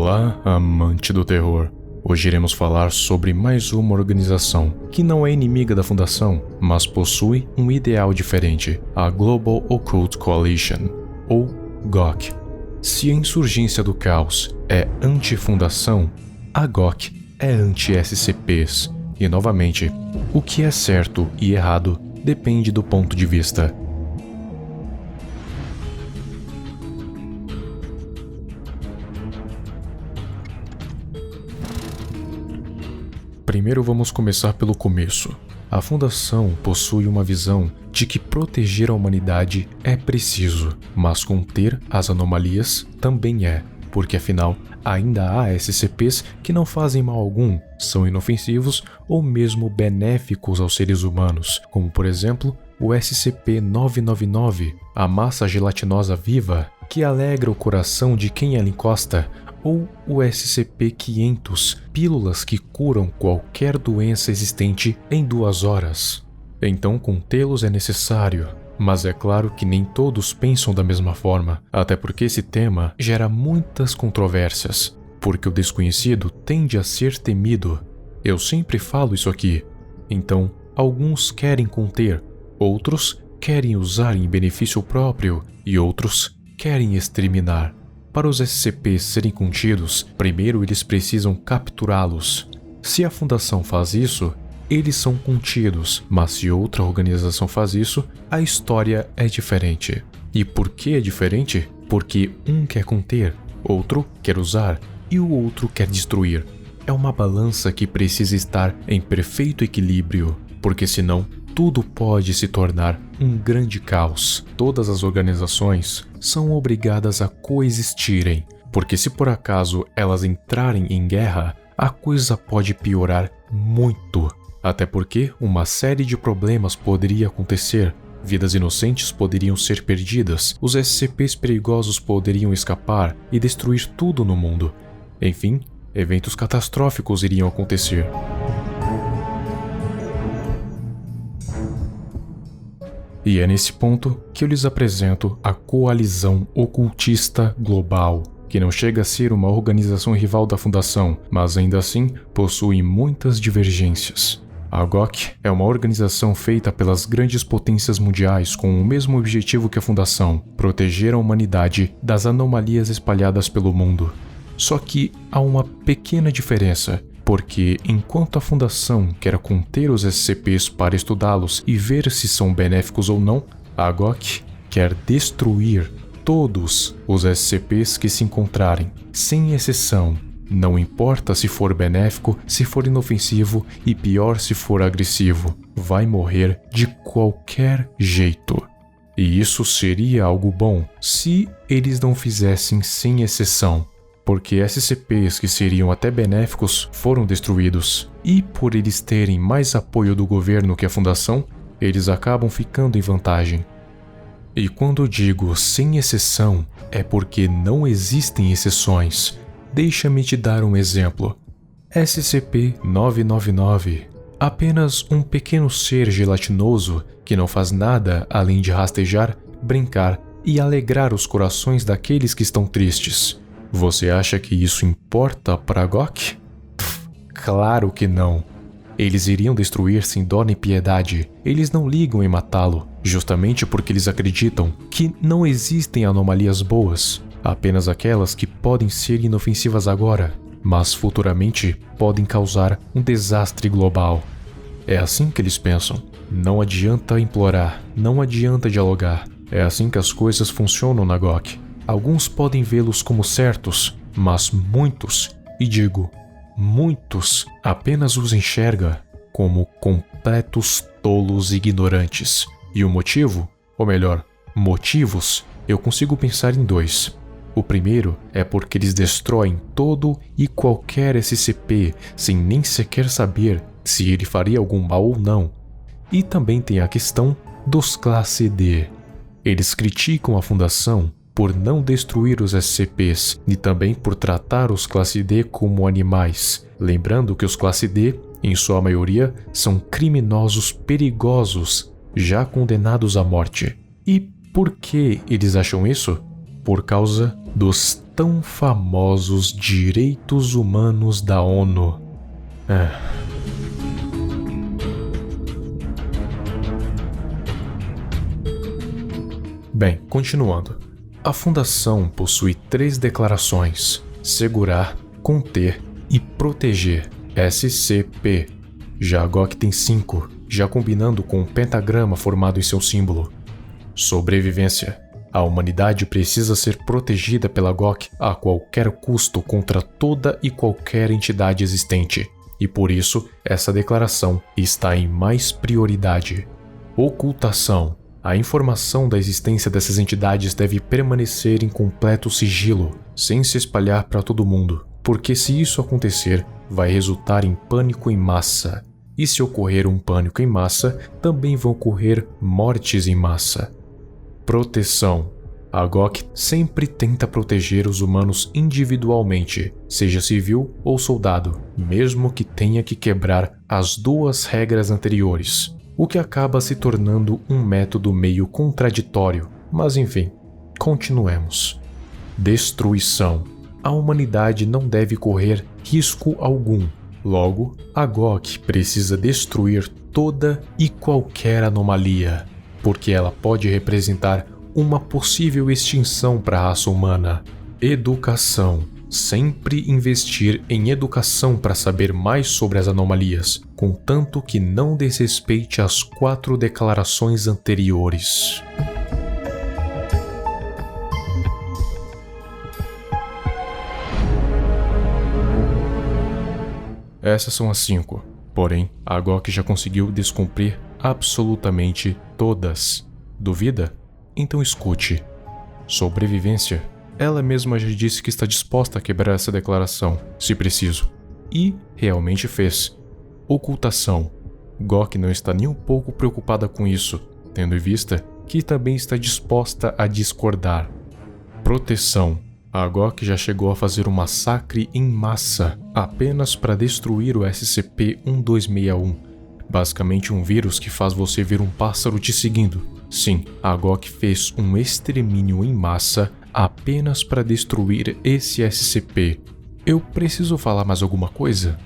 Olá, amante do terror. Hoje iremos falar sobre mais uma organização que não é inimiga da Fundação, mas possui um ideal diferente, a Global Occult Coalition, ou GOC. Se a insurgência do caos é anti-fundação, a GOC é anti-SCPs. E novamente, o que é certo e errado depende do ponto de vista. Primeiro vamos começar pelo começo. A Fundação possui uma visão de que proteger a humanidade é preciso, mas conter as anomalias também é, porque afinal ainda há SCPs que não fazem mal algum, são inofensivos ou mesmo benéficos aos seres humanos, como por exemplo o SCP-999, a massa gelatinosa viva que alegra o coração de quem ela encosta, ou o SCP-500, pílulas que curam qualquer doença existente em 2 horas. Então contê-los é necessário, mas é claro que nem todos pensam da mesma forma, até porque esse tema gera muitas controvérsias, porque o desconhecido tende a ser temido. Eu sempre falo isso aqui. Então, alguns querem conter, outros querem usar em benefício próprio e outros querem exterminar. Para os SCPs serem contidos, primeiro eles precisam capturá-los. Se a Fundação faz isso, eles são contidos, mas se outra organização faz isso, a história é diferente. E por que é diferente? Porque um quer conter, outro quer usar e o outro quer destruir. É uma balança que precisa estar em perfeito equilíbrio, porque senão tudo pode se tornar um grande caos. Todas as organizações são obrigadas a coexistirem, porque se por acaso elas entrarem em guerra, a coisa pode piorar muito. Até porque uma série de problemas poderia acontecer. Vidas inocentes poderiam ser perdidas, os SCPs perigosos poderiam escapar e destruir tudo no mundo. Enfim, eventos catastróficos iriam acontecer. E é nesse ponto que eu lhes apresento a Coalizão Ocultista Global, que não chega a ser uma organização rival da Fundação, mas ainda assim possui muitas divergências. A GOC é uma organização feita pelas grandes potências mundiais com o mesmo objetivo que a Fundação, proteger a humanidade das anomalias espalhadas pelo mundo. Só que há uma pequena diferença, porque enquanto a Fundação quer conter os SCPs para estudá-los e ver se são benéficos ou não, a GOC quer destruir todos os SCPs que se encontrarem, sem exceção. Não importa se for benéfico, se for inofensivo e pior se for agressivo, vai morrer de qualquer jeito. E isso seria algo bom se eles não fizessem sem exceção. Porque SCPs que seriam até benéficos foram destruídos, e por eles terem mais apoio do governo que a Fundação, eles acabam ficando em vantagem. E quando digo sem exceção, é porque não existem exceções. Deixa-me te dar um exemplo. SCP-999, apenas um pequeno ser gelatinoso que não faz nada além de rastejar, brincar e alegrar os corações daqueles que estão tristes. Você acha que isso importa para a GOC? Claro que não. Eles iriam destruir sem dó nem piedade. Eles não ligam em matá-lo, justamente porque eles acreditam que não existem anomalias boas, apenas aquelas que podem ser inofensivas agora, mas futuramente podem causar um desastre global. É assim que eles pensam. Não adianta implorar, não adianta dialogar. É assim que as coisas funcionam na GOC. Alguns podem vê-los como certos, mas muitos, e digo, muitos, apenas os enxerga como completos tolos e ignorantes. E o motivo, ou melhor, motivos, eu consigo pensar em 2. O primeiro é porque eles destroem todo e qualquer SCP sem nem sequer saber se ele faria algum mal ou não. E também tem a questão dos classe D. Eles criticam a Fundação por não destruir os SCPs e também por tratar os classe D como animais, lembrando que os classe D, em sua maioria, são criminosos perigosos, já condenados à morte. E por que eles acham isso? Por causa dos tão famosos direitos humanos da ONU. Bem, continuando. A Fundação possui 3 declarações: segurar, conter e proteger, SCP. Já a GOC tem 5, já combinando com o pentagrama formado em seu símbolo. Sobrevivência. A humanidade precisa ser protegida pela GOC a qualquer custo contra toda e qualquer entidade existente, e por isso essa declaração está em mais prioridade. Ocultação. A informação da existência dessas entidades deve permanecer em completo sigilo, sem se espalhar para todo mundo, porque se isso acontecer, vai resultar em pânico em massa. E se ocorrer um pânico em massa, também vão ocorrer mortes em massa. Proteção. A GOC sempre tenta proteger os humanos individualmente, seja civil ou soldado, mesmo que tenha que quebrar as 2 regras anteriores, o que acaba se tornando um método meio contraditório, mas enfim, continuemos. Destruição. A humanidade não deve correr risco algum. Logo, a GOC precisa destruir toda e qualquer anomalia, porque ela pode representar uma possível extinção para a raça humana. Educação. Sempre investir em educação para saber mais sobre as anomalias, contanto que não desrespeite as 4 declarações anteriores. Essas são as 5, porém a GOC já conseguiu descumprir absolutamente todas. Duvida? Então escute. Sobrevivência. Ela mesma já disse que está disposta a quebrar essa declaração, se preciso. E realmente fez. Ocultação. GOC não está nem um pouco preocupada com isso, tendo em vista que também está disposta a discordar. Proteção. A GOC já chegou a fazer um massacre em massa, apenas para destruir o SCP-1261. Basicamente um vírus que faz você ver um pássaro te seguindo. Sim, a GOC fez um extermínio em massa apenas para destruir esse SCP. Eu preciso falar mais alguma coisa?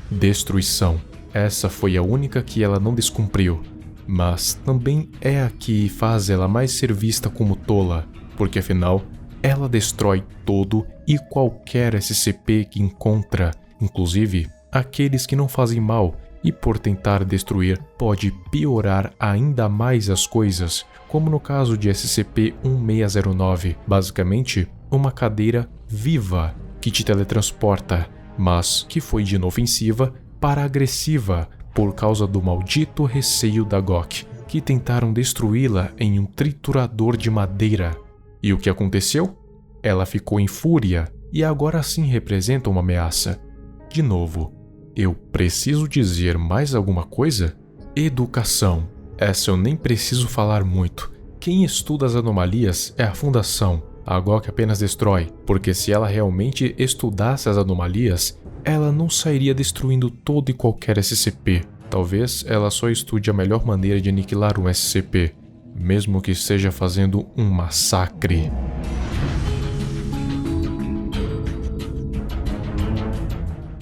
Destruição. Essa foi a única que ela não descumpriu, mas também é a que faz ela mais ser vista como tola, porque afinal, ela destrói todo e qualquer SCP que encontra, inclusive aqueles que não fazem mal, e por tentar destruir pode piorar ainda mais as coisas, como no caso de SCP-1609, basicamente uma cadeira viva que te teletransporta, mas que foi de inofensiva para agressiva por causa do maldito receio da GOC, que tentaram destruí-la em um triturador de madeira. E o que aconteceu? Ela ficou em fúria e agora sim representa uma ameaça. De novo, eu preciso dizer mais alguma coisa? Educação. Essa eu nem preciso falar muito. Quem estuda as anomalias é a Fundação. A GOC apenas destrói, porque se ela realmente estudasse as anomalias, ela não sairia destruindo todo e qualquer SCP. Talvez ela só estude a melhor maneira de aniquilar um SCP, mesmo que esteja fazendo um massacre.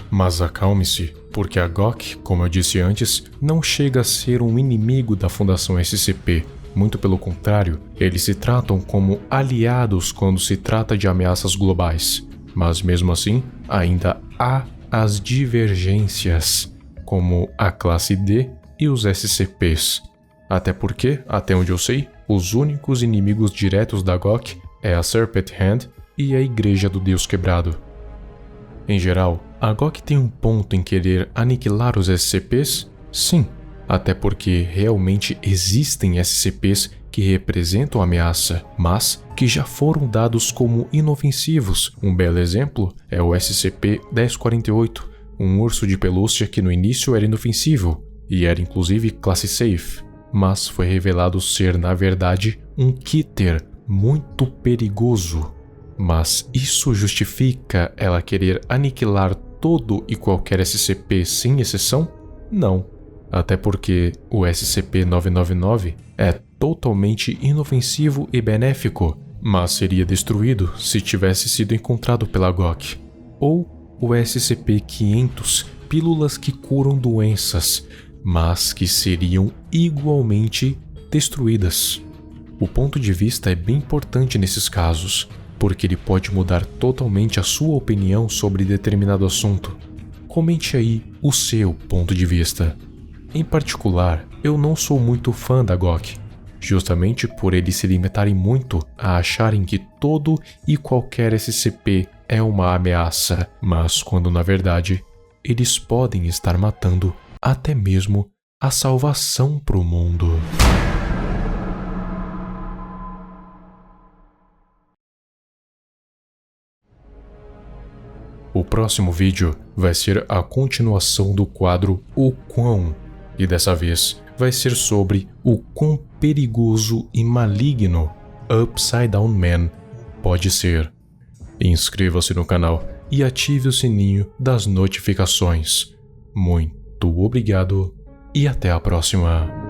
Mas acalme-se, porque a GOC, como eu disse antes, não chega a ser um inimigo da Fundação SCP. Muito pelo contrário, eles se tratam como aliados quando se trata de ameaças globais. Mas mesmo assim, ainda há as divergências, como a classe D e os SCPs. Até porque, até onde eu sei, os únicos inimigos diretos da GOC é a Serpent Hand e a Igreja do Deus Quebrado. Em geral, a GOC tem um ponto em querer aniquilar os SCPs? Sim, até porque realmente existem SCPs que representam ameaça, mas que já foram dados como inofensivos. Um belo exemplo é o SCP-1048, um urso de pelúcia que no início era inofensivo, e era inclusive classe safe, mas foi revelado ser na verdade um Keter muito perigoso. Mas isso justifica ela querer aniquilar todo e qualquer SCP sem exceção? Não. Até porque o SCP-999 é totalmente inofensivo e benéfico, mas seria destruído se tivesse sido encontrado pela GOG. Ou o SCP-500, pílulas que curam doenças, mas que seriam igualmente destruídas. O ponto de vista é bem importante nesses casos, porque ele pode mudar totalmente a sua opinião sobre determinado assunto. Comente aí o seu ponto de vista. Em particular, eu não sou muito fã da GOG, justamente por eles se limitarem muito a acharem que todo e qualquer SCP é uma ameaça, mas quando na verdade eles podem estar matando até mesmo a salvação para o mundo. O próximo vídeo vai ser a continuação do quadro O Quão, e dessa vez vai ser sobre o quão perigoso e maligno Upside Down Man pode ser. Inscreva-se no canal e ative o sininho das notificações. Muito obrigado e até a próxima.